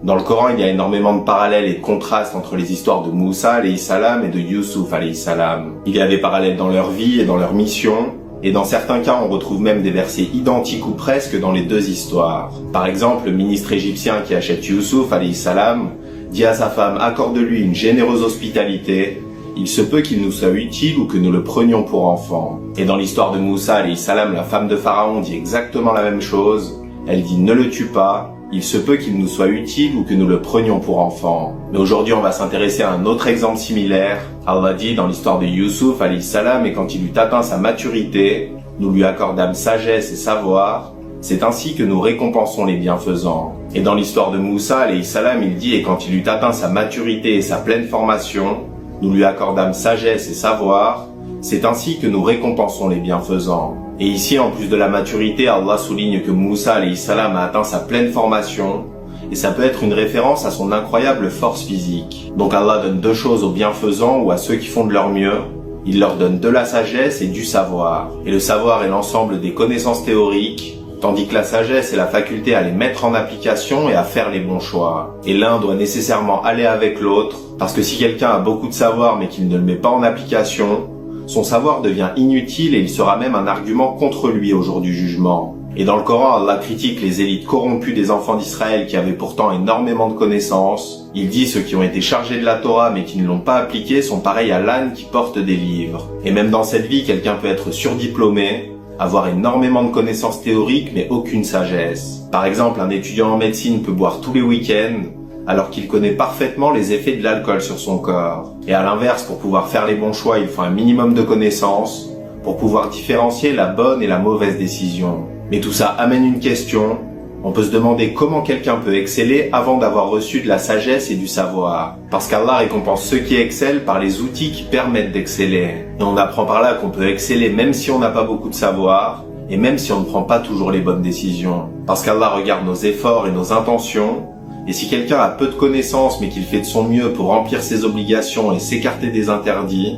Dans le Coran, il y a énormément de parallèles et de contrastes entre les histoires de Moussa alayhi salam et de Youssouf alayhi salam. Il y a des parallèles dans leur vie et dans leur mission, et dans certains cas, on retrouve même des versets identiques ou presque dans les deux histoires. Par exemple, le ministre égyptien qui achète Youssouf alayhi salam dit à sa femme « Accorde-lui une généreuse hospitalité, il se peut qu'il nous soit utile ou que nous le prenions pour enfant. » Et dans l'histoire de Moussa alayhi salam, la femme de Pharaon dit exactement la même chose. Elle dit « Ne le tue pas, il se peut qu'il nous soit utile ou que nous le prenions pour enfant. » Mais aujourd'hui, on va s'intéresser à un autre exemple similaire. Allah dit dans l'histoire de Youssouf alayhi salam, et quand il eut atteint sa maturité, nous lui accordâmes sagesse et savoir. C'est ainsi que nous récompensons les bienfaisants. Et dans l'histoire de Moussa alayhi salam, il dit, et quand il eut atteint sa maturité et sa pleine formation, nous lui accordâmes sagesse et savoir. C'est ainsi que nous récompensons les bienfaisants. Et ici, en plus de la maturité, Allah souligne que Moussa alayhi salam a atteint sa pleine formation, et ça peut être une référence à son incroyable force physique. Donc Allah donne deux choses aux bienfaisants ou à ceux qui font de leur mieux. Il leur donne de la sagesse et du savoir. Et le savoir est l'ensemble des connaissances théoriques, tandis que la sagesse est la faculté à les mettre en application et à faire les bons choix. Et l'un doit nécessairement aller avec l'autre, parce que si quelqu'un a beaucoup de savoir mais qu'il ne le met pas en application, son savoir devient inutile et il sera même un argument contre lui au jour du jugement. Et dans le Coran, Allah critique les élites corrompues des enfants d'Israël qui avaient pourtant énormément de connaissances. Il dit ceux qui ont été chargés de la Torah mais qui ne l'ont pas appliquée sont pareils à l'âne qui porte des livres. Et même dans cette vie, quelqu'un peut être surdiplômé, avoir énormément de connaissances théoriques mais aucune sagesse. Par exemple, un étudiant en médecine peut boire tous les week-ends, alors qu'il connaît parfaitement les effets de l'alcool sur son corps. Et à l'inverse, pour pouvoir faire les bons choix, il faut un minimum de connaissances pour pouvoir différencier la bonne et la mauvaise décision. Mais tout ça amène une question. On peut se demander comment quelqu'un peut exceller avant d'avoir reçu de la sagesse et du savoir. Parce qu'Allah récompense ceux qui excellent par les outils qui permettent d'exceller. Et on apprend par là qu'on peut exceller même si on n'a pas beaucoup de savoir, et même si on ne prend pas toujours les bonnes décisions. Parce qu'Allah regarde nos efforts et nos intentions. Et si quelqu'un a peu de connaissances mais qu'il fait de son mieux pour remplir ses obligations et s'écarter des interdits,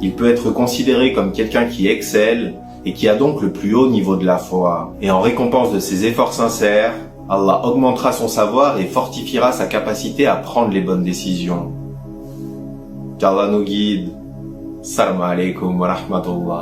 il peut être considéré comme quelqu'un qui excelle et qui a donc le plus haut niveau de la foi. Et en récompense de ses efforts sincères, Allah augmentera son savoir et fortifiera sa capacité à prendre les bonnes décisions. Qu'Allah nous guide. Salam alaikum wa rahmatullah.